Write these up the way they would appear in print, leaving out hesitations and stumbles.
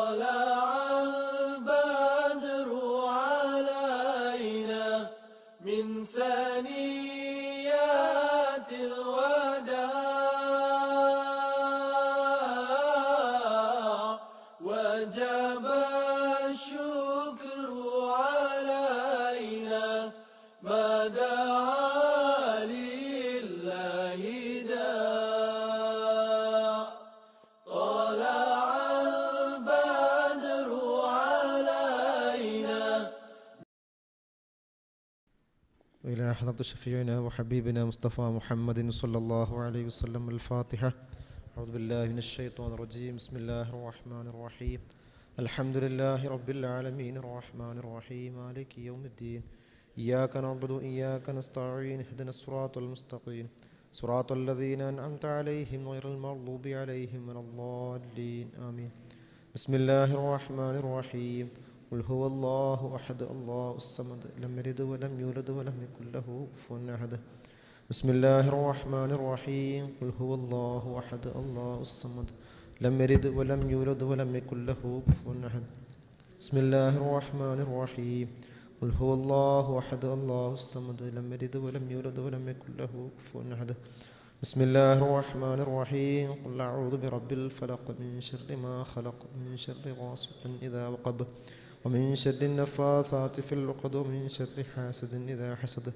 طلع البدر علينا من ثنيات الوداع وجب الشكر علينا ما دعا لله داع طلع البدر علينا. إلى حضرة شفيعنا وحبيبنا مصطفى محمد صلى الله عليه وسلم. الفاتحة. أعوذ بالله من الشيطان الرجيم. بسم الله الرحمن الرحيم. الحمد لله رب العالمين الرحمن الرحيم مالك يوم الدين. إياك نعبد وإياك نستعين. اهدنا الصراط المستقيم صراط الذين أنعمت عليهم غير المغضوب عليهم ولا الضالين آمين. بسم الله الرحمن الرحيم. قل هو الله أحد الله الصمد لم يلد ولم يولد ولم يكن له كفوا أحد. بسم الله الرحمن الرحيم. قل هو الله أحد الله الصمد لم يلد ولم يولد ولم يكن له كفوا أحد. بسم الله الرحمن الرحيم. قل هو الله أحد الله الصمد لم يلد ولم يولد ولم يكن له كفوا أحد. بسم الله الرحمن الرحيم. قل أعوذ برب الفلق من شر ما خلق من شر غاسق إذا وقب ومن شر النفاثات في العقد ومن شر حاسد إذا حسد.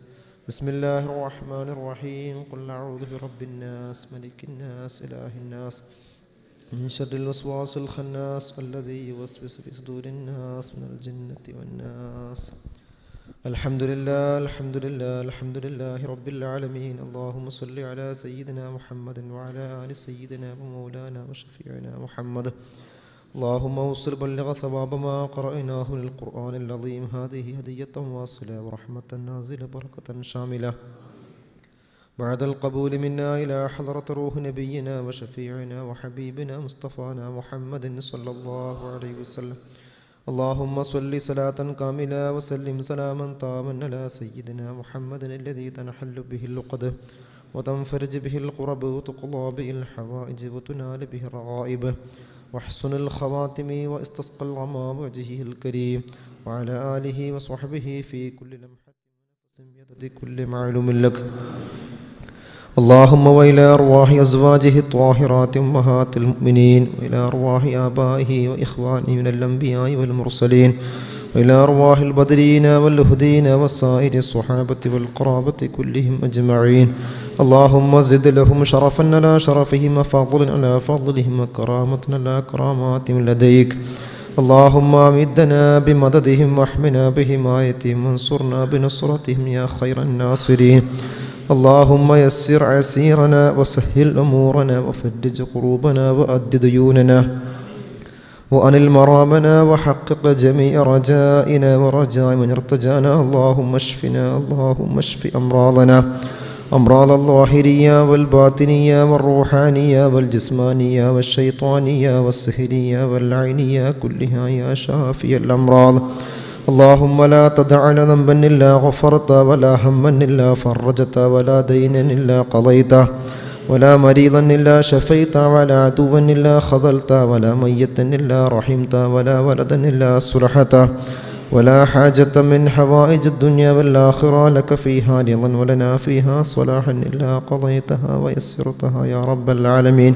بسم الله الرحمن الرحيم. قل أعوذ برب الناس ملك الناس إله الناس من شر الوسواس الخناس الذي يوسوس في صدور الناس من الجنة والناس. الحمد لله الحمد لله الحمد لله رب العالمين. اللهم صل على سيدنا محمد وعلى آل سيدنا ومولانا وشفيعنا محمد. اللهم وصل بلغ ثواب ما قرأناه من القرآن العظيم. هذه هدية واصلة ورحمة نازلة بركة شاملة بعد القبول منا إلى حضرة روح نبينا وشفيعنا وحبيبنا مصطفانا محمد صلى الله عليه وسلم. اللهم صل صلاة كاملة وسلم سلاما تاما على سيدنا محمد الذي تنحل به اللقد وتنفرج به القرب وتقضى به الحوائج وتنال به الرغائب وحسن الخواتم واستسقى الغمام وجهه الكريم وعلى آله وصحبه في كل لمحة ونفس بيد كل معلوم لك. اللهم وإلى أرواح أزواجه الطاهرات أمهات المؤمنين وإلى أرواح آبائه وإخوانه من الأنبياء والمرسلين وإلى أرواح البدرين والهدين وسائر الصحابة والقرابة كلهم أجمعين. اللهم زد لهم شرفا على شرفهم وفضلا على فضلهم وكرامة على كراماتهم لديك. اللهم أمدنا بمددهم واحمنا بحمايتهم وانصرنا بنصرتهم يا خير الناصرين. اللهم يسر عسيرنا وسهل أمورنا وفرج كروبنا وأد ديوننا وأنل مرامنا وحقق جميع رجائنا ورجاء من ارتجانا. اللهم اشفنا اللهم اشف أمراضنا أمراض الظاهرية والباطنية والروحانية والجسمانية والشيطانية والسحرية والعينية كلها يا شافي الأمراض. اللهم لا تدع لنا ذنبا إلا غفرته ولا هما إلا فرجته ولا دينا إلا قضيته ولا مريضا إلا شفيته ولا عدوا إلا خذلته ولا ميتا إلا رحمته ولا ولدا إلا صلحته ولا حاجة من حوائج الدنيا والآخرة لك فيها رضا ولنا فيها صلاحا إلا قضيتها ويسرتها يا رب العالمين.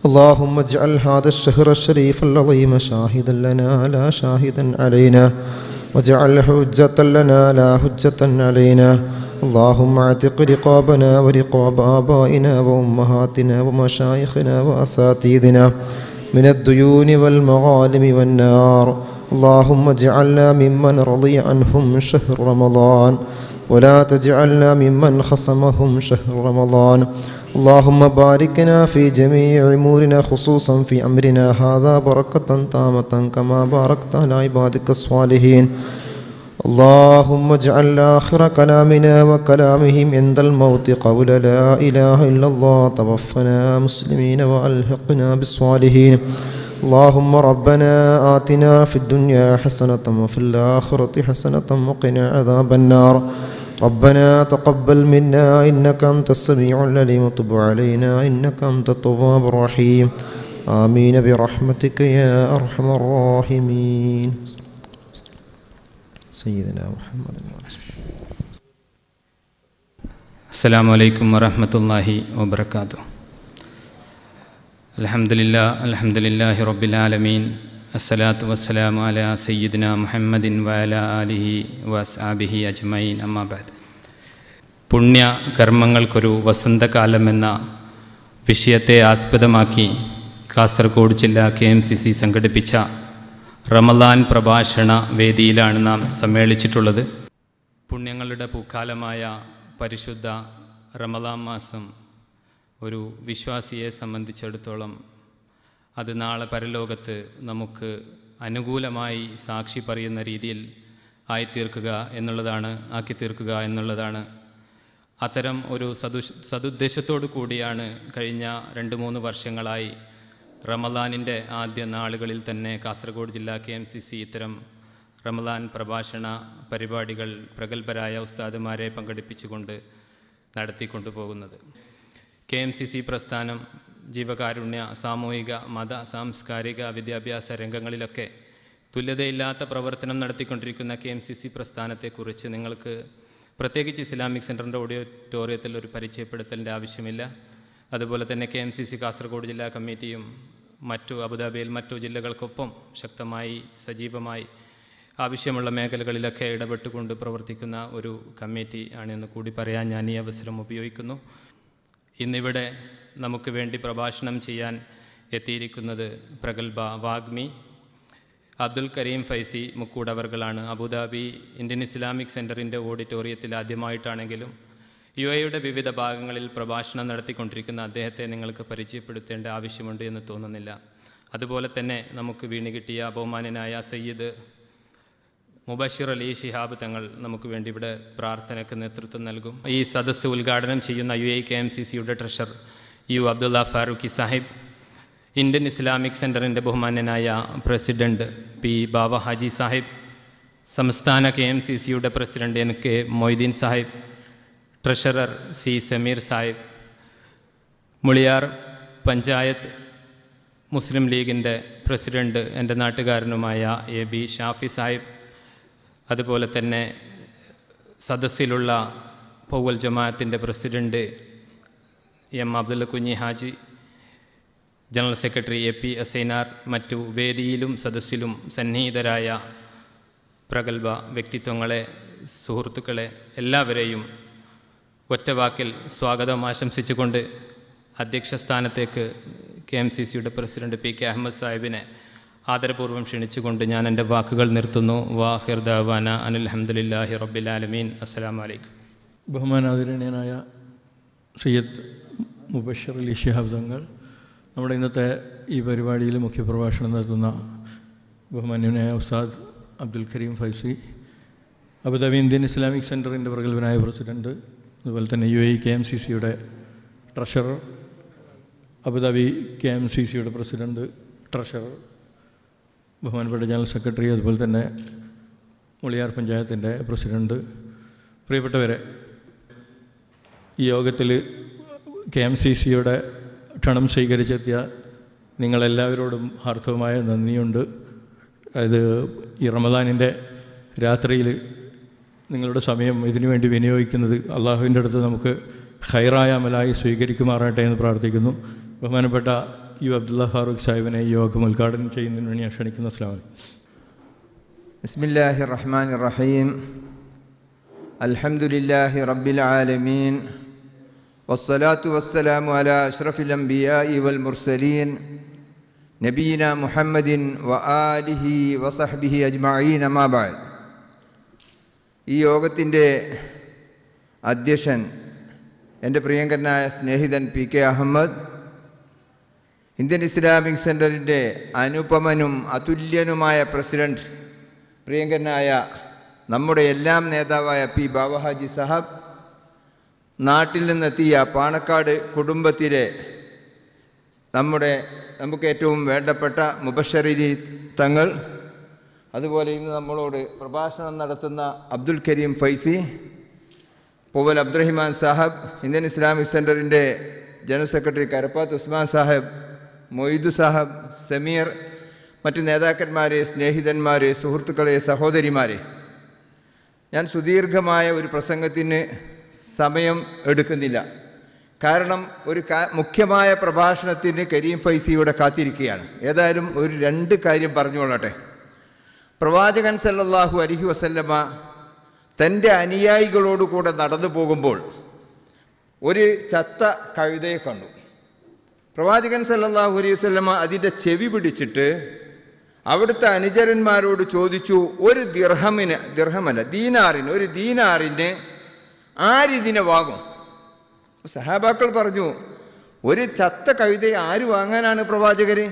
اللهم اجعل هذا الشهر الشريف العظيم شاهدا لنا لا شاهدا علينا واجعل حجة لنا لا حجة علينا. اللهم اعتق رقابنا ورقاب آبائنا وأمهاتنا ومشايخنا وأساتذتنا من الديون والمغالم والنار. اللهم اجعلنا ممن رضي عنهم شهر رمضان ولا تجعلنا ممن خصمهم شهر رمضان. اللهم باركنا في جميع أمورنا خصوصا في أمرنا هذا بركة تامة كما باركت على عبادك الصالحين. اللهم اجعل آخر كلامنا وكلامهم عند الموت قول لا إله إلا الله. توفنا مسلمين وألحقنا بالصالحين. اللهم ربنا آتنا في الدنيا حسنة وفي الآخرة حسنة وقنا عذاب النار. ربنا تقبل منا إنك أنت السميع العليم وتب علينا إنك أنت التواب الرحيم. آمين برحمتك يا أرحم الراحمين. سيدنا محمد. السلام عليكم ورحمة الله وبركاته. الحمد لله رب العالمين. الصلاة والسلام على سيدنا محمد وعلى آله وأصحابه أجمعين. أما بعد. പുണ്യ കർമ്മങ്ങൾക്കൊരു വസന്തകാലമെന്ന വിഷയത്തെ ആസ്പദമാക്കി കാസർഗോഡ് ജില്ലാ KMCC സംഘടിപ്പിച്ച റമദാൻ പ്രഭാഷണ വേദിയിലാണ് നാം സമ്മേളിച്ചിട്ടുള്ളത്. പുണ്യങ്ങളുടെ പൂക്കാലമായ പരിശുദ്ധ റമദാൻ മാസം ഒരു വിശ്വാസിയെ സംബന്ധിച്ചിടത്തോളം അത് നാളെ പരലോകത്ത് നമുക്ക് അനുകൂലമായി സാക്ഷി പറയുന്ന രീതിയിൽ ആക്കി തീർക്കുക എന്നുള്ളതാണ്. അത്തരം ഒരു സതുദ്ദേശത്തോടു കൂടിയാണ് കഴിഞ്ഞ 2-3 വർഷങ്ങളായി റമദാനിൻ്റെ ആദ്യ നാളുകളിൽ തന്നെ കാസർഗോഡ് ജില്ലാ KMCC ഇത്തരം റമദാൻ പ്രഭാഷണ പരിപാടികൾ പ്രഗത്ഭരായ ഉസ്താദുമാരെ പങ്കെടുപ്പിച്ചുകൊണ്ട് നടത്തിക്കൊണ്ടുപോകുന്നത്. KMCC പ്രസ്ഥാനം ജീവകാരുണ്യ, സാമൂഹിക, മത, സാംസ്കാരിക, വിദ്യാഭ്യാസ രംഗങ്ങളിലൊക്കെ തുല്യതയില്ലാത്ത പ്രവർത്തനം നടത്തിക്കൊണ്ടിരിക്കുന്ന KMCC പ്രസ്ഥാനത്തെക്കുറിച്ച് നിങ്ങൾക്ക് പ്രത്യേകിച്ച് ഇസ്ലാമിക് സെൻറ്ററിൻ്റെ ഓഡിറ്റോറിയത്തിൽ ഒരു പരിചയപ്പെടുത്തലിൻ്റെ ആവശ്യമില്ല. അതുപോലെ തന്നെ KMCC കാസർഗോഡ് ജില്ലാ കമ്മിറ്റിയും അബുദാബിയിൽ മറ്റു ജില്ലകൾക്കൊപ്പം ശക്തമായി സജീവമായി ആവശ്യമുള്ള മേഖലകളിലൊക്കെ ഇടപെട്ടുകൊണ്ട് പ്രവർത്തിക്കുന്ന ഒരു കമ്മിറ്റി ആണെന്ന് കൂടി പറയാൻ ഞാൻ ഈ അവസരം ഉപയോഗിക്കുന്നു. ഇന്നിവിടെ നമുക്ക് വേണ്ടി പ്രഭാഷണം ചെയ്യാൻ എത്തിയിരിക്കുന്നത് പ്രഗത്ഭ വാഗ്മി അബ്ദുൽ കരീം ഫൈസി മുക്കൂട് അവർകളാണ്. അബുദാബി ഇന്ത്യൻ ഇസ്ലാമിക് സെൻറ്ററിൻ്റെ ഓഡിറ്റോറിയത്തിൽ ആദ്യമായിട്ടാണെങ്കിലും UAEയുടെ വിവിധ ഭാഗങ്ങളിൽ പ്രഭാഷണം നടത്തിക്കൊണ്ടിരിക്കുന്ന അദ്ദേഹത്തെ നിങ്ങൾക്ക് പരിചയപ്പെടുത്തേണ്ട ആവശ്യമുണ്ട് എന്ന് തോന്നുന്നില്ല. അതുപോലെ തന്നെ നമുക്ക് വീണ് കിട്ടിയ ബഹുമാന്യനായ സയ്യിദ് മുബഷിർ അലി ശിഹാബ് തങ്ങൾ നമുക്ക് വേണ്ടി ഇവിടെ പ്രാർത്ഥനയ്ക്ക് നേതൃത്വം നൽകും. ഈ സദസ്സ് ഉദ്ഘാടനം ചെയ്യുന്ന UAE KMCCയുടെ treasurer U Abdulla Farooqui Sahib, Indian Islamic സെൻറ്ററിൻ്റെ ബഹുമാന്യനായ പ്രസിഡൻറ്റ് P ബാവ ഹാജി സാഹിബ്, സംസ്ഥാന KMCCയുടെ president NK Moideen Sahib, treasurer C Sameer Sahib, Muliyar panchayat Muslim ലീഗിൻ്റെ പ്രസിഡൻറ്റ് എൻ്റെ നാട്ടുകാരനുമായ AB ഷാഫി സാഹിബ്, അതുപോലെ തന്നെ സദസ്സിലുള്ള പൗവൽ ജമാഅത്തിൻ്റെ പ്രസിഡൻറ്റ് M അബ്ദുള്ള കുഞ്ഞി Haji, general secretary AP Asainar, മറ്റു വേദിയിലും സദസ്സിലും സന്നിഹിതരായ പ്രഗത്ഭ വ്യക്തിത്വങ്ങളെ, സുഹൃത്തുക്കളെ എല്ലാവരെയും ഒറ്റവാക്കിൽ സ്വാഗതം ആശംസിച്ചുകൊണ്ട് അധ്യക്ഷ സ്ഥാനത്തേക്ക് KMCCയുടെ പ്രസിഡന്റ് PK അഹമ്മദ് സാഹിബിനെ ആദരപൂർവ്വം ക്ഷണിച്ചുകൊണ്ട് ഞാൻ എൻ്റെ വാക്കുകൾ നിർത്തുന്നു. വാഹിർ ദഅവാന അനിൽ ഹംദുലില്ലാഹി റബ്ബിൽ ആലമീൻ. അസ്സലാമു അലൈക്കും. ബഹുമാനാദരണീയനായ സയ്യിദ് മുബഷിർ അലി ശിഹാബ് തങ്ങൾ, നമ്മുടെ ഇന്നത്തെ ഈ പരിപാടിയിൽ മുഖ്യപ്രഭാഷണം നടത്തുന്ന ബഹുമാന്യനായ ഉസ്താദ് Abdul Kareem Faizi, Abu Dhabi Indian Islamic സെൻറ്ററിൻ്റെ പ്രഗത്ഭനായ പ്രസിഡൻറ്റ്, അതുപോലെ തന്നെ UAE KMCCയുടെ ട്രഷറർ, അബുദാബി KMCCയുടെ പ്രസിഡൻറ്റ്, ട്രഷറർ, ബഹുമാനപ്പെട്ട ജനറൽ സെക്രട്ടറി, അതുപോലെ തന്നെ മുളിയാർ പഞ്ചായത്തിൻ്റെ പ്രസിഡൻറ്റ്, പ്രിയപ്പെട്ടവരെ, ഈ യോഗത്തിൽ KMCCയുടെ ക്ഷണം സ്വീകരിച്ചെത്തിയ നിങ്ങളെല്ലാവരോടും ഹാർദവമായ നന്ദിയുണ്ട്. അത് ഈ റമദാനിൻ്റെ രാത്രിയിൽ നിങ്ങളുടെ സമയം ഇതിനു വേണ്ടി വിനിയോഗിക്കുന്നത് അള്ളാഹുവിൻ്റെ അടുത്ത് നമുക്ക് ഖൈറായ അമലായി സ്വീകരിക്കുമാറാട്ടെ എന്ന് പ്രാർത്ഥിക്കുന്നു. ബഹുമാനപ്പെട്ട U അബ്ദുള്ള ഫാറൂഖ് സാഹിബിനെ ഈ യോഗം ഉദ്ഘാടനം ചെയ്യുന്നതിന് വേണ്ടി ഞാൻ ക്ഷണിക്കുന്നു. അസ്സലാമു അലൈക്കും. ബിസ്മില്ലാഹിർ റഹ്മാനിർ റഹീം. അൽഹംദുലില്ലാഹി റബ്ബിൽ ആലമീൻ. വസ്സലാത്തു വസ്സലാമു അലാ അഷ്റഫിൽ അംബിയാഇ വൽ മുർസലീൻ നബിയിനാ മുഹമ്മദിൻ വ ആലിഹി വസഹ്ബിഹി അജ്മഈൻ. അമ്മാ ബഅദ്. ഈ യോഗത്തിൻ്റെ അധ്യക്ഷൻ എൻ്റെ പ്രിയങ്കരനായ സ്നേഹിതൻ PK അഹമ്മദ്, ഇന്ത്യൻ ഇസ്ലാമിക് സെൻറ്ററിൻ്റെ അനുപമനും അതുല്യനുമായ പ്രസിഡൻറ്റ് പ്രിയങ്കരനായ നമ്മുടെ എല്ലാം നേതാവായ P ബാവ ഹാജി സാഹബ്, നാട്ടിൽ നിന്നെത്തിയ പാണക്കാട് കുടുംബത്തിലെ നമുക്ക് ഏറ്റവും വേണ്ടപ്പെട്ട മുബശ്ശിർ അലി തങ്ങൾ, അതുപോലെ ഇന്ന് നമ്മളോട് പ്രഭാഷണം നടത്തുന്ന അബ്ദുൽ കരീം ഫൈസി, പൂവൽ അബ്ദുറഹിമാൻ സാഹബ്, ഇന്ത്യൻ ഇസ്ലാമിക് സെൻറ്ററിൻ്റെ ജനറൽ സെക്രട്ടറി കരപ്പാത്ത് ഉസ്മാൻ സാഹിബ്, മൊയ്തു സാഹബ്, സമീർ, മറ്റ് നേതാക്കന്മാരെ, സ്നേഹിതന്മാരെ, സുഹൃത്തുക്കളെ, സഹോദരിമാരെ, ഞാൻ സുദീർഘമായ ഒരു പ്രസംഗത്തിന് സമയം എടുക്കുന്നില്ല. കാരണം ഒരു മുഖ്യമായ പ്രഭാഷണത്തിന് കരീം ഫൈസി ഇവിടെ കാത്തിരിക്കുകയാണ്. ഏതായാലും ഒരു 2 കാര്യം പറഞ്ഞുകൊള്ളട്ടെ. പ്രവാചകൻ സല്ലല്ലാഹു അലൈഹി വസല്ലമ തൻ്റെ അനുയായികളോടുകൂടെ നടന്നു പോകുമ്പോൾ ഒരു ചത്ത കഴുതയെ കണ്ടു. പ്രവാചകൻ സല്ലല്ലാഹു അലൈഹി വസല്ലമ അതിൻ്റെ ചെവി പിടിച്ചിട്ട് അവിടുത്തെ അനുചരന്മാരോട് ചോദിച്ചു, ഒരു ദീനാറിന് ആരിതിനെ വാങ്ങും? സഹാബാക്കൾ പറഞ്ഞു, ഒരു ചത്ത കഴുതയെ ആര് വാങ്ങാനാണ് പ്രവാചകരെ?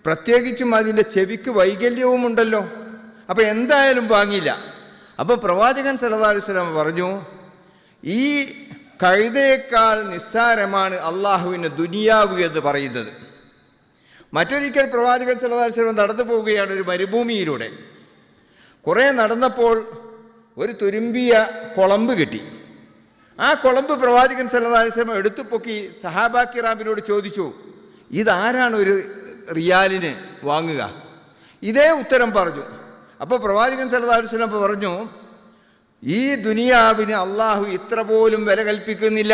പ്രത്യേകിച്ചും അതിൻ്റെ ചെവിക്ക് വൈകല്യവുമുണ്ടല്ലോ. അപ്പോൾ എന്തായാലും വാങ്ങിയില്ല. അപ്പോൾ പ്രവാചകൻ സല്ലല്ലാഹു അലൈഹി വസല്ലം പറഞ്ഞു, ഈ കഴുതയേക്കാൾ നിസ്സാരമാണ് അള്ളാഹുവിന് ദുനിയാവ് എന്ന് പറയുന്നത്. മറ്റൊരിക്കൽ പ്രവാചകൻ സല്ലല്ലാഹു അലൈഹി വസല്ലം നടന്നു പോവുകയാണ് ഒരു മരുഭൂമിയിലൂടെ. കുറേ നടന്നപ്പോൾ ഒരു തുരുമ്പിയ കുളമ്പ് കിട്ടി. ആ കുളമ്പ് പ്രവാചകൻ സല്ലല്ലാഹു അലൈഹി വസല്ലം എടുത്തു പൊക്കി സഹാബാ കിറാമിനോട് ചോദിച്ചു, ഇതാരാണ് ഒരു റിയാലിന് വാങ്ങുക? ഇതേ ഉത്തരം പറഞ്ഞു. അപ്പോൾ പ്രവാചകൻ സല്ലല്ലാഹു അലൈഹി വസല്ലം പറഞ്ഞു, ഈ ദുനിയാവിന് അള്ളാഹു ഇത്ര പോലും വില കൽപ്പിക്കുന്നില്ല.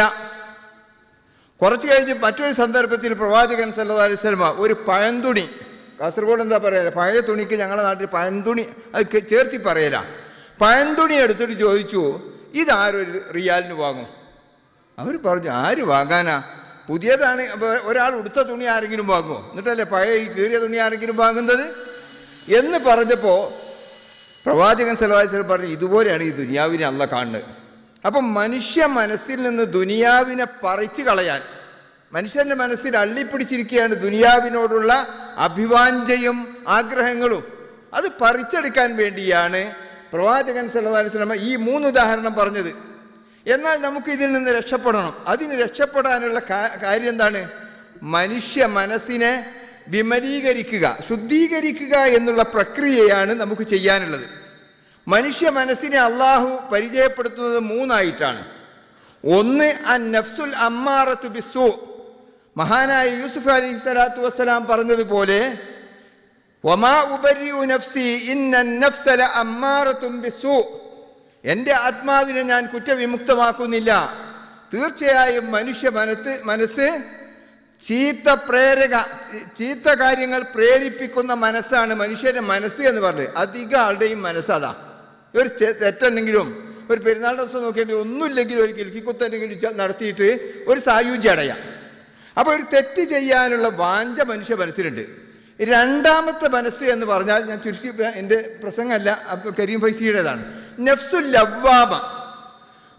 കുറച്ച് കഴിഞ്ഞ് മറ്റൊരു സന്ദർഭത്തിൽ പ്രവാചകൻ സല്ലല്ലാഹു അലൈഹി വസല്ലം ഒരു പഴന്തുണി, കാസർഗോഡ് എന്താ പറയുക, പഴയ തുണിക്ക് ഞങ്ങളുടെ നാട്ടിൽ പഴന്തുണി അത് ചേർത്തി പറയല, പഴന്തുണി എടുത്തിട്ട് ചോദിച്ചു, ഇതാരൊരു റിയാലിന് വാങ്ങും? അവർ പറഞ്ഞു, ആര് വാങ്ങാനാ? പുതിയതാണ്, ഒരാൾ ഉടുത്ത തുണി ആരെങ്കിലും വാങ്ങുമോ? എന്നിട്ടല്ലേ പഴയ ഈ കീറിയ തുണി ആരെങ്കിലും വാങ്ങുന്നത് എന്ന് പറഞ്ഞപ്പോൾ പ്രവാചകൻ സല്ലല്ലാഹു അലൈഹി വസല്ലം പറഞ്ഞു, ഇതുപോലെയാണ് ഈ ദുനിയാവിനെ അള്ളാഹ് കാണുന്നത്. അപ്പം മനുഷ്യ മനസ്സിൽ നിന്ന് ദുനിയാവിനെ പറിച്ചു കളയാൻ, മനുഷ്യൻ്റെ മനസ്സിൽ അള്ളിപ്പിടിച്ചിരിക്കുകയാണ് ദുനിയാവിനോടുള്ള അഭിവാഞ്ചയും ആഗ്രഹങ്ങളും. അത് പറിച്ചെടുക്കാൻ വേണ്ടിയാണ് പ്രവാചകൻ സല്ലല്ലാഹു അലൈഹി വസല്ലം ഈ 3 ഉദാഹരണം പറഞ്ഞത്. എന്നാൽ നമുക്ക് ഇതിൽ നിന്ന് രക്ഷപ്പെടണം. അതിന് രക്ഷപ്പെടാനുള്ള കാര്യം എന്താണ്? മനുഷ്യ മനസ്സിനെ വിമലീകരിക്കുക, ശുദ്ധീകരിക്കുക എന്നുള്ള പ്രക്രിയയാണ് നമുക്ക് ചെയ്യാനുള്ളത്. മനുഷ്യ മനസ്സിനെ അള്ളാഹു പരിചയപ്പെടുത്തുന്നത് 3 ആയിട്ടാണ്. ഒന്ന്, അൻ നഫ്സുൽ അമ്മാറത്തു ബിസ്സൂ. മഹാനായ യൂസുഫ് അലൈഹി സ്വലാത്തു വസ്സലാം പറഞ്ഞതുപോലെ, വമാ ഉബരിഉ നഫ്സി ഇന്നൻ നഫ്സ ലഅമ്മാറത്തുൻ ബിസ്സൂ. എൻ്റെ ആത്മാവിനെ ഞാൻ കുറ്റവിമുക്തമാക്കുന്നില്ല. തീർച്ചയായും മനുഷ്യ മനസ്സ് ചീത്ത കാര്യങ്ങൾ പ്രേരിപ്പിക്കുന്ന മനസ്സാണ് മനുഷ്യൻ്റെ മനസ്സ് എന്ന് പറഞ്ഞത്. അധികം ആളുടെയും മനസ്സതാ. ഒരു തെറ്റെന്തെങ്കിലും, ഒരു പെരുന്നാൾ ദിവസം നോക്കിയിട്ട് ഒന്നുമില്ലെങ്കിൽ ഒരു കിൽക്കിക്കുത്തെന്തെങ്കിലും നടത്തിയിട്ട് ഒരു സായുജ്യം അടയാം. അപ്പോൾ ഒരു തെറ്റ് ചെയ്യാനുള്ള വാഞ്ച മനുഷ്യ മനസ്സിലുണ്ട്. രണ്ടാമത്തെ മനസ്സ് എന്ന് പറഞ്ഞാൽ, ഞാൻ ചുരുക്കി, എൻ്റെ പ്രസംഗമല്ല, കരീം ഫൈസിയുടേതാണ്, നഫ്സുൽ ലവ്വാമ,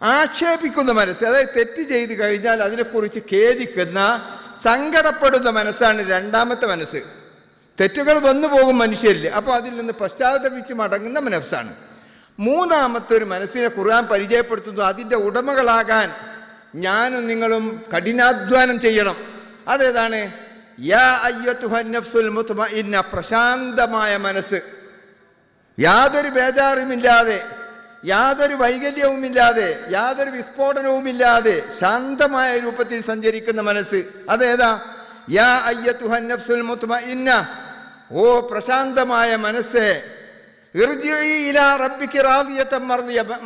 ആക്ഷേപിക്കുന്ന മനസ്സ്. അതായത് തെറ്റ് ചെയ്ത് കഴിഞ്ഞാൽ അതിനെക്കുറിച്ച് ഖേദിക്കുന്ന, സങ്കടപ്പെടുന്ന മനസ്സാണ് രണ്ടാമത്തെ മനസ്സ്. തെറ്റുകൾ വന്നു പോകും മനുഷ്യരിൽ, അപ്പോൾ അതിൽ നിന്ന് പശ്ചാത്തപിച്ച് മടങ്ങുന്ന മനസ്സാണ്. മൂന്നാമത്തെ ഒരു മനസ്സിനെ ഖുർആൻ പരിചയപ്പെടുത്തുന്നു, അതിൻ്റെ ഉടമകളാകാൻ ഞാനും നിങ്ങളും കഠിനാധ്വാനം ചെയ്യണം. അതേതാണ്? യാ അയ്യത്തുഹൻ നഫ്സുൽ മുത്മഇന്ന, പ്രശാന്തമായ മനസ്സ്, യാതൊരു ബേജാറുമില്ലാതെ, യാതൊരു വൈകല്യവുമില്ലാതെ, യാതൊരു വിസ്ഫോടനവുമില്ലാതെ ശാന്തമായ രൂപത്തിൽ സഞ്ചരിക്കുന്ന മനസ്സ്. അതേതാ? യാ അയ്യത്തുഹൻ നഫ്സുൽ മുത്മഇന്ന, ഓ പ്രശാന്തമായ മനസ്സേ, ഇർജിഇ ഇലാ റബ്ബിക റാദിയതൻ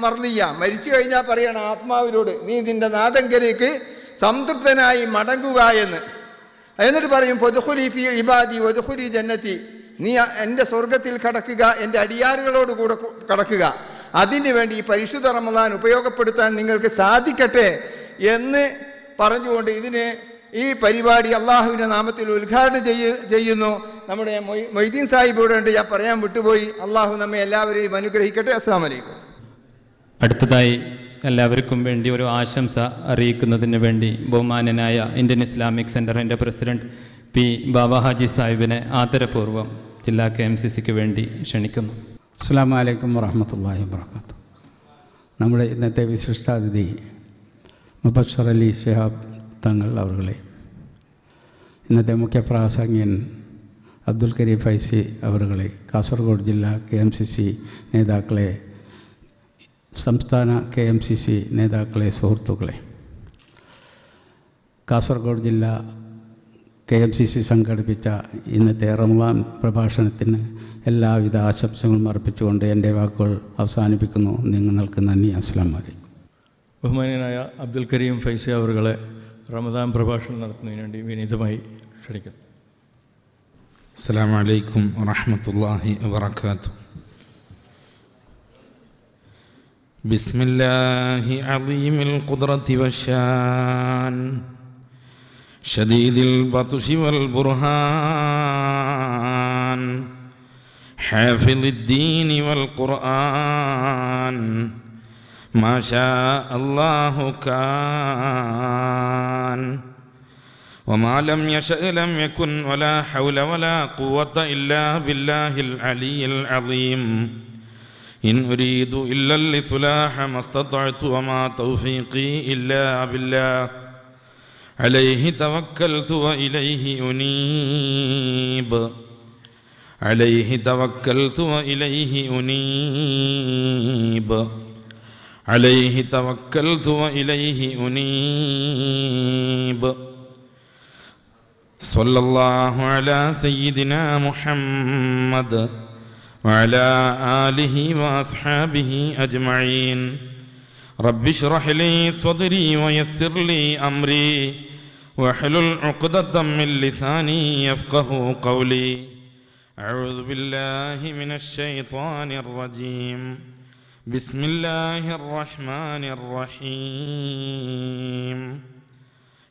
മർദിയ. മരിച്ചു കഴിഞ്ഞാൽ പറയണം ആത്മാവിനോട്, നീ നിന്റെ നാഥങ്കലേക്ക് സംതൃപ്തനായി മടങ്ങുക എന്ന്. എന്നിട്ട് പറയും, ഫദ്ഖുലി ഫീ ഇബാദി വദ്ഖുലി ജന്നതി, നീ എൻ്റെ സ്വർഗത്തിൽ കടക്കുക, എൻ്റെ അടിയാറുകളോട് കൂടെ കടക്കുക. അതിനു വേണ്ടി ഈ പരിശുദ്ധ റമദാൻ ഉപയോഗപ്പെടുത്താൻ നിങ്ങൾക്ക് സാധിക്കട്ടെ എന്ന് പറഞ്ഞുകൊണ്ട് ഈ പരിപാടി അള്ളാഹുവിൻ്റെ നാമത്തിൽ ഉദ്ഘാടനം ചെയ്യുന്നു. നമ്മുടെ മൊയ്തീൻ സാഹിബ് ഇവിടെ ഉണ്ട്, ഞാൻ പറയാൻ വിട്ടുപോയി. അള്ളാഹു നമ്മെ എല്ലാവരെയും അനുഗ്രഹിക്കട്ടെ. അസ്സലാമു അലൈക്കും. അടുത്തതായി എല്ലാവർക്കും വേണ്ടി ഒരു ആശംസ അറിയിക്കുന്നതിന് വേണ്ടി ബഹുമാനനായ ഇന്ത്യൻ ഇസ്ലാമിക് സെൻറ്ററിൻ്റെ പ്രസിഡന്റ് പി ബാബ ഹാജി സാഹിബിനെ ആദരപൂർവ്വം ജില്ലാ KMCCക്ക് വേണ്ടി ക്ഷണിക്കുന്നു. അസ്സലാമു അലൈക്കും വറഹ്മത്തുള്ളാഹി വബറകാതുഹു. നമ്മുടെ ഇന്നത്തെ വിശിഷ്ടാതിഥി മുബശ്ശർ അലി ശിഹാബ് തങ്ങൾ അവരുകളെ, ഇന്നത്തെ മുഖ്യപ്രാസംഗ്യൻ അബ്ദുൽ കരീം ഫൈസി അവരുകളെ, കാസർഗോഡ് ജില്ലാ KMCC നേതാക്കളെ, സംസ്ഥാന KMCC നേതാക്കളെ, സുഹൃത്തുക്കളെ, കാസർഗോഡ് ജില്ലാ KMCC സംഘടിപ്പിച്ച ഇന്നത്തെ റമദാൻ പ്രഭാഷണത്തിന് എല്ലാവിധ ആശംസകളും അർപ്പിച്ചുകൊണ്ട് എൻ്റെ വാക്കുകൾ അവസാനിപ്പിക്കുന്നു. നിങ്ങൾക്ക് നന്ദി. അസ്സലാമു അലൈക്കും. ബഹുമാന്യനായ അബ്ദുൽ കരീം ഫൈസി അവറുകളെ റമദാൻ പ്രഭാഷണം നടത്തുന്നതിന് വേണ്ടി വിനീതമായി ക്ഷണിക്കുന്നു. അസ്സലാമു അലൈക്കും വറഹ്മത്തുള്ളാഹി വബറകാതുഹു. ബിസ്മില്ലാഹി അളീമിൽ ഖുദ്റതി വശാൻ ശദീദിൽ ബത്ശി വൽ ബുർഹാൻ ഹാഫിളിദ് ദീനി വൽ ഖുർആൻ മാ ശാ അല്ലാഹു കാൻ وما لم يشأ لم يكن ولا حول ولا قوة إلا بالله العلي العظيم إن أريد إلا الإصلاح ما استطعت وما توفيقي إلا بالله عليه توكلت وإليه أنيب عليه توكلت وإليه أنيب عليه توكلت وإليه أنيب صلى الله على سيدنا محمد وعلى آله وأصحابه أجمعين رب اشرح لي صدري ويسر لي أمري واحلل عقدة من لساني يفقه قولي أعوذ بالله من الشيطان الرجيم بسم الله الرحمن الرحيم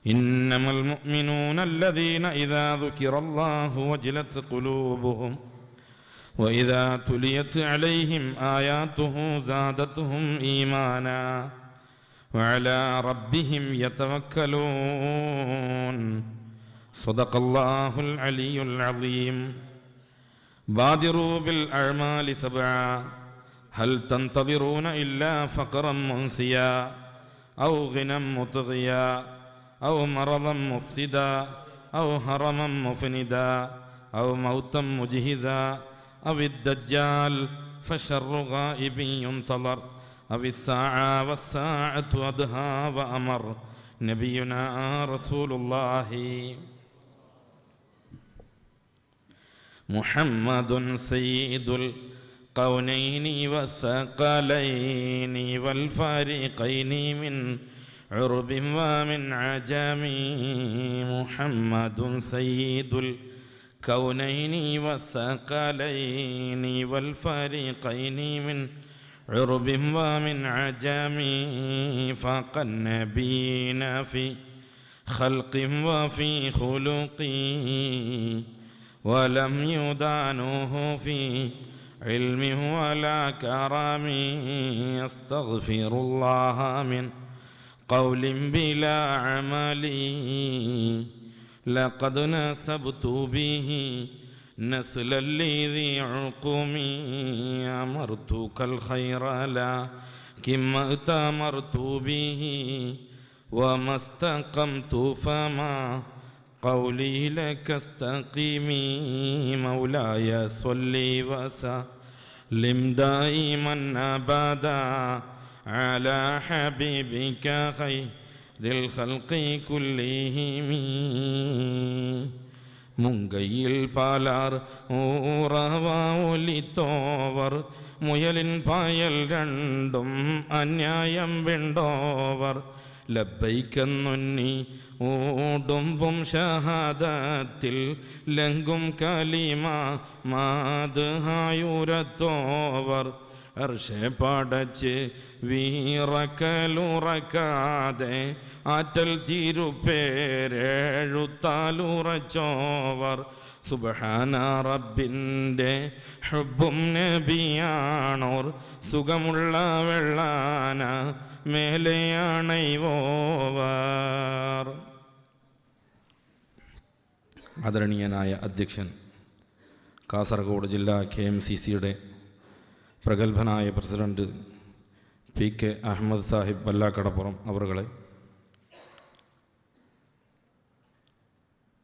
إنما المؤمنون الذين إذا ذكر الله وجلت قلوبهم وإذا تليت عليهم آياته زادتهم إيمانا وعلى ربهم يتوكلون صدق الله العلي العظيم بادروا بالأعمال سبعا هل تنتظرون إلا فقرا منسيا أو غنى مطغيا أو مرضا مفسدا أو هرما مفندا أو موتا مجهزا أو الدجال فشر غائب ينتظر أو الساعة والساعة أدهى وأمر نبينا رسول الله محمد سيد القونين والثقلين والفارقين من عرب ومن عجم محمد سيد الكونين والثقلين والفريقين من عرب ومن عجم فاق النبيين في خلق وفي خلق ولم يدانوه في علم ولا كرم أستغفر الله من قول بلا عمل لقد نسبت به نسلا لذي عقم أمرتك الخير لكن ما ائتمرت به وما استقمت فما قولي لك استقيمي مولاي صلي وسلم دائما أبدا على حبيبك خير الخلق كلهم മുങ്കയിൽ പാലാർ ഊറവാലിത്തോവർ മുയലിൻ പായൽ രണ്ടും അന്യായം വെണ്ടോവർ ലബ്ബൈക്കെന്നുന്നി ഓടുമ്പും ഷഹാദത്തിൽ ലങ്കും കലിമ മാദ്ഹായുരത്തോവർ അർഷെ പടച്ച് വീറക്കലുറക്കാതെ ആറ്റൽ തിരുപ്പേരെഴുത്താലുറച്ചോവർ സുബ്ഹാന റബ്ബിൻ്റെ ഹുബ്ബും നബിയാണോർ സുഖമുള്ള വെള്ളാന മേലെയാണൈവോവർ. ആദരണീയനായ അധ്യക്ഷൻ, കാസർഗോഡ് ജില്ലാ KMCCയുടെ പ്രഗത്ഭനായ പ്രസിഡന്റ് PK അഹമ്മദ് സാഹിബ് വല്ലാക്കടപ്പുറം അവറുകളെ,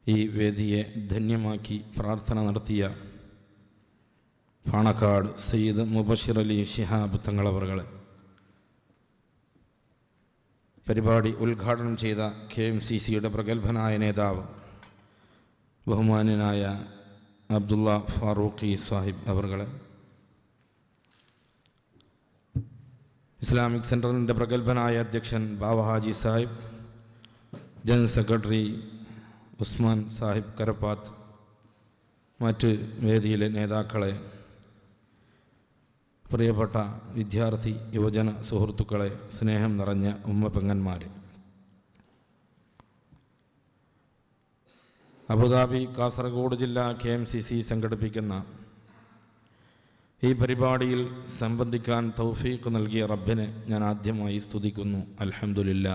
ഈ വേദിയെ ധന്യമാക്കി പ്രാർത്ഥന നടത്തിയ പാണക്കാട് സയ്യിദ് മുബഷിർ അലി ശിഹാബ് തങ്ങളവറുകളെ, പരിപാടി ഉദ്ഘാടനം ചെയ്ത KMCCയുടെ പ്രഗത്ഭനായ നേതാവ് ബഹുമാന്യനായ അബ്ദുള്ള ഫാറൂഖി സാഹിബ് അവർകളെ, ഇസ്ലാമിക് സെൻറ്ററിൻ്റെ പ്രഗത്ഭനായ അധ്യക്ഷൻ ബാവ ഹാജി സാഹിബ്, ജനറൽ സെക്രട്ടറി ഉസ്മാൻ സാഹിബ് കരപ്പാത്ത്, മറ്റ് വേദിയിലെ നേതാക്കളെ, പ്രിയപ്പെട്ട വിദ്യാർത്ഥി യുവജന സുഹൃത്തുക്കളെ, സ്നേഹം നിറഞ്ഞ ഉമ്മപ്പെങ്ങന്മാരെ, അബുദാബി കാസർഗോഡ് ജില്ലാ KMCC സംഘടിപ്പിക്കുന്ന ഈ പരിപാടിയിൽ സംബന്ധിക്കാൻ തൗഫീഖ് നൽകിയ റബ്ബിനെ ഞാൻ ആദ്യമായി സ്തുതിക്കുന്നു. അൽഹംദുലില്ലാ.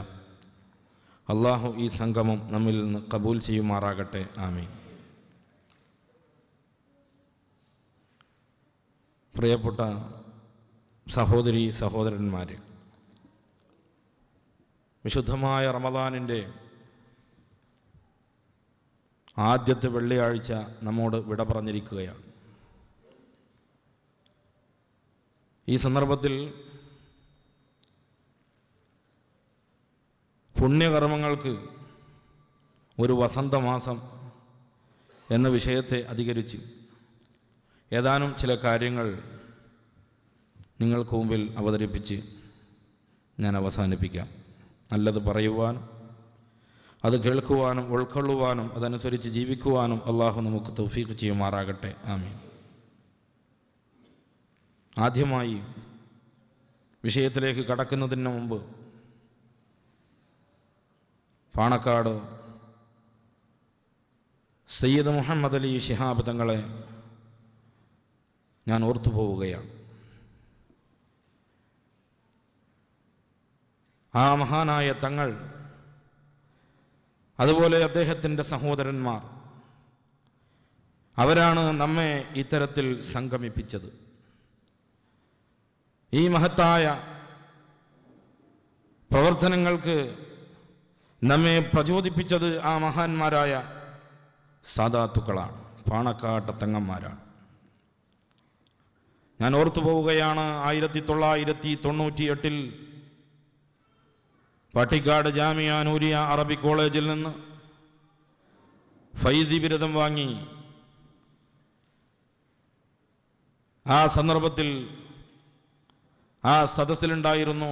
അള്ളാഹു ഈ സംഗമം നമ്മിൽ നിന്ന് കബൂൽ ചെയ്യുമാറാകട്ടെ. ആമീൻ. പ്രിയപ്പെട്ട സഹോദരി സഹോദരന്മാരെ, വിശുദ്ധമായ റമദാനിൻ്റെ ആദ്യത്തെ വെള്ളിയാഴ്ച നമ്മോട് വിട പറഞ്ഞിരിക്കുകയാണ്. ഈ സന്ദർഭത്തിൽ പുണ്യകർമ്മങ്ങൾക്ക് ഒരു വസന്തമാസം എന്ന വിഷയത്തെ അധികരിച്ച് ഏതാനും ചില കാര്യങ്ങൾ നിങ്ങൾക്ക് മുമ്പിൽ അവതരിപ്പിച്ച് ഞാൻ അവസാനിപ്പിക്കാം. നല്ലത് പറയുവാനും അത് കേൾക്കുവാനും ഉൾക്കൊള്ളുവാനും അതനുസരിച്ച് ജീവിക്കുവാനും അള്ളാഹു നമുക്ക് തൗഫീഖ് ചെയ്യുമാറാകട്ടെ. ആമീൻ. ആദ്യമായി വിഷയത്തിലേക്ക് കടക്കുന്നതിന് മുമ്പ് പാണക്കാട് സയ്യിദ് മുഹമ്മദ് അലി ശിഹാബ് തങ്ങളെ ഞാൻ ഓർത്തു പോവുകയാണ്. ആ മഹാനായ തങ്ങൾ, അതുപോലെ അദ്ദേഹത്തിൻ്റെ സഹോദരന്മാർ, അവരാണ് നമ്മെ ഇത്തരത്തിൽ സംഗമിപ്പിച്ചത്. ഈ മഹത്തായ പ്രവർത്തനങ്ങൾക്ക് നമ്മെ പ്രചോദിപ്പിച്ചത് ആ മഹാന്മാരായ സാദാത്തുക്കളാണ്, പാണക്കാട്ട് തങ്ങന്മാരാണ്. ഞാൻ ഓർത്തു പോവുകയാണ്, 1998 പട്ടിക്കാട് ജാമിയ നൂരിയ അറബിക് കോളേജിൽ നിന്ന് ഫൈസി ബിരുദം വാങ്ങി ആ സന്ദർഭത്തിൽ ആ സദസ്സിലുണ്ടായിരുന്നു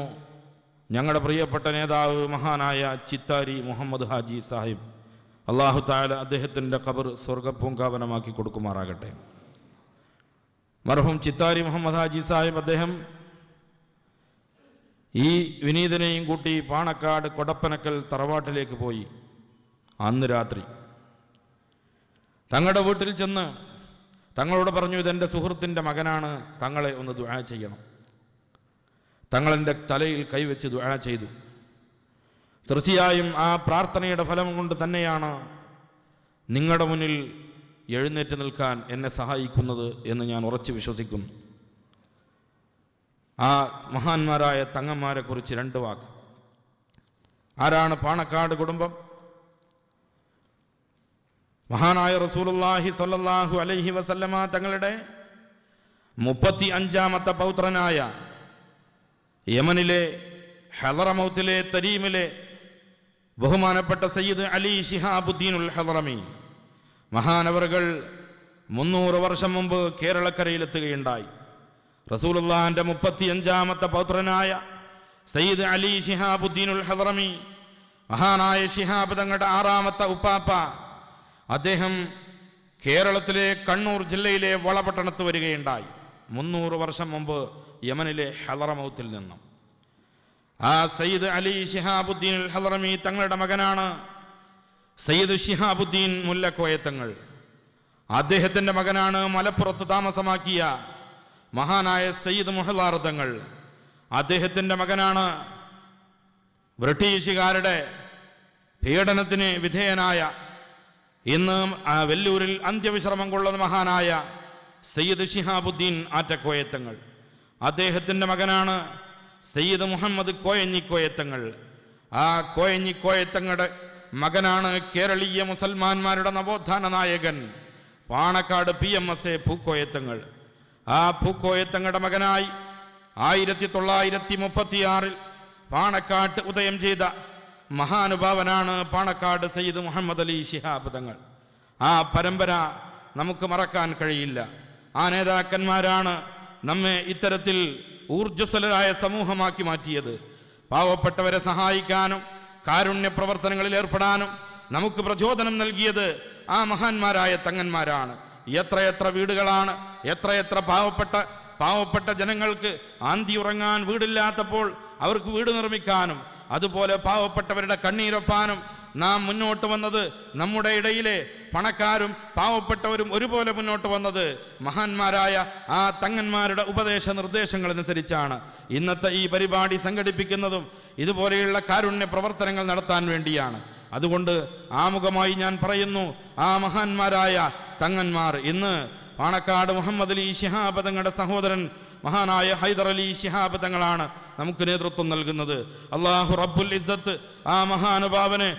ഞങ്ങളുടെ പ്രിയപ്പെട്ട നേതാവ് മഹാനായ ചിത്താരി മുഹമ്മദ് ഹാജി സാഹിബ്. അല്ലാഹു തആല അദ്ദേഹത്തിൻ്റെ ഖബർ സ്വർഗ്ഗപൂങ്കാവനമാക്കി കൊടുക്കുമാറാകട്ടെ. മർഹൂം ചിത്താരി മുഹമ്മദ് ഹാജി സാഹിബ് അദ്ദേഹം ഈ വിനീതനെയും കൂട്ടി പാണക്കാട് കൊടപ്പനക്കൽ തറവാട്ടിലേക്ക് പോയി. അന്ന് രാത്രി തങ്ങളുടെ വീട്ടിൽ ചെന്ന് തങ്ങളോട് പറഞ്ഞു, ഇതെൻ്റെ സുഹൃത്തിൻ്റെ മകനാണ്, തങ്ങളെ ഒന്ന് ദുആ ചെയ്യണം. തങ്ങളെൻ്റെ തലയിൽ കൈവച്ച് ദുആ ചെയ്തു. തീർച്ചയായും ആ പ്രാർത്ഥനയുടെ ഫലം കൊണ്ട് തന്നെയാണ് നിങ്ങളുടെ മുന്നിൽ എഴുന്നേറ്റ് നിൽക്കാൻ എന്നെ സഹായിക്കുന്നത് എന്ന് ഞാൻ ഉറച്ചു വിശ്വസിക്കുന്നു. ആ മഹാന്മാരായ തങ്ങന്മാരെ കുറിച്ച് 2 വാക്ക്. ആരാണ് പാണക്കാട് കുടുംബം? മഹാനായ റസൂലുള്ളാഹി സ്വല്ലല്ലാഹു അലൈഹി വസല്ലമ തങ്ങളുടെ 35ാമത്തെ പൗത്രനായ യമനിലെ ഹളറമൗത്തിലെ തരീമിലെ ബഹുമാനപ്പെട്ട സയ്യിദ് അലി ശിഹാബുദ്ദീനുൽ ഹളറമി മഹാനവറുകൾ 300 വർഷം മുമ്പ് കേരളക്കരയിലെത്തുകയുണ്ടായി. റസൂലുള്ളാഹിന്റെ 35ാമത്തെ പൗത്രനായ സയ്യിദ് അലി ശിഹാബുദ്ദീനുൽ ഹളറമി, മഹാനായ ശിഹാബ് തങ്ങളുടെ 6ാമത്തെ ഉപ്പാപ്പ, അദ്ദേഹം കേരളത്തിലെ കണ്ണൂർ ജില്ലയിലെ വളപട്ടണത്ത് വരികയുണ്ടായി 300 വർഷം മുമ്പ് യമനിലെ ഹളറമൗത്തിൽ നിന്നും. ആ സയ്യിദ് അലി ശിഹാബുദ്ദീൻ ഹളറമി തങ്ങളുടെ മകനാണ് സയ്യിദ് ശിഹാബുദ്ദീൻ മുല്ലക്കോയ തങ്ങൾ. അദ്ദേഹത്തിൻ്റെ മകനാണ് മലപ്പുറത്ത് താമസമാക്കിയ മഹാനായ സയ്യിദ് മുഹ്ലാർ തങ്ങൾ. അദ്ദേഹത്തിൻ്റെ മകനാണ് ബ്രിട്ടീഷുകാരുടെ പീഡനത്തിന് വിധേയനായ ഇന്ന് വെല്ലൂരിൽ അന്ത്യവിശ്രമം കൊള്ളുന്ന മഹാനായ സയ്യിദ് ശിഹാബുദ്ദീൻ ആറ്റക്കോയത്തങ്ങൾ. അദ്ദേഹത്തിൻ്റെ മകനാണ് സയ്യിദ് മുഹമ്മദ് കോയഞ്ഞിക്കോയത്തങ്ങൾ. ആ കോയഞ്ഞിക്കോയത്തങ്ങളുടെ മകനാണ് കേരളീയ മുസൽമാന്മാരുടെ നവോത്ഥാന നായകൻ പാണക്കാട് PMSA പൂക്കോയത്തങ്ങൾ. ആ പൂക്കോയത്തങ്ങളുടെ മകനായി 1936 പാണക്കാട്ട് ഉദയം ചെയ്ത മഹാനുഭാവനാണ് പാണക്കാട് സയ്യിദ് മുഹമ്മദ് അലി ശിഹാബ് തങ്ങൾ. ആ പരമ്പര നമുക്ക് മറക്കാൻ കഴിയില്ല. ആ നേതാക്കന്മാരാണ് നമ്മെ ഇത്തരത്തിൽ ഊർജ്ജസ്വലരായ സമൂഹമാക്കി മാറ്റിയത്. പാവപ്പെട്ടവരെ സഹായിക്കാനും കാരുണ്യ പ്രവർത്തനങ്ങളിൽ ഏർപ്പെടാനും നമുക്ക് പ്രചോദനം നൽകിയത് ആ മഹാന്മാരായ തങ്ങന്മാരാണ്. എത്രയെത്ര വീടുകളാണ്, എത്രയെത്ര പാവപ്പെട്ട ജനങ്ങൾക്ക് ആന്തി ഉറങ്ങാൻ വീടില്ലാത്തപ്പോൾ അവർക്ക് വീട് നിർമ്മിക്കാനും, അതുപോലെ പാവപ്പെട്ടവരുടെ കണ്ണീരൊപ്പാനും നാം മുന്നോട്ട് വന്നത്. നമ്മുടെ ഇടയിലെ പണക്കാരും പാവപ്പെട്ടവരും ഒരുപോലെ മുന്നോട്ട് വന്നത് മഹാന്മാരായ ആ തങ്ങന്മാരുടെ ഉപദേശ നിർദ്ദേശങ്ങളനുസരിച്ചാണ്. ഇന്നത്തെ ഈ പരിപാടി സംഘടിപ്പിക്കുന്നതും ഇതുപോലെയുള്ള കാരുണ്യ പ്രവർത്തനങ്ങൾ നടത്താൻ വേണ്ടിയാണ്. അതുകൊണ്ട് ആമുഖമായി ഞാൻ പറയുന്നു, ആ മഹാന്മാരായ തങ്ങന്മാർ ഇന്ന് പാണക്കാട് മുഹമ്മദ് അലി ശിഹാബ് തങ്ങളുടെ സഹോദരൻ മഹാനായ ഹൈദർ അലി ശിഹാബ് തങ്ങളാണ് നമുക്ക് നേതൃത്വം നൽകുന്നത്. അല്ലാഹു റബ്ബുൽ ഇസ്സത്ത് ആ മഹാനുഭാവന്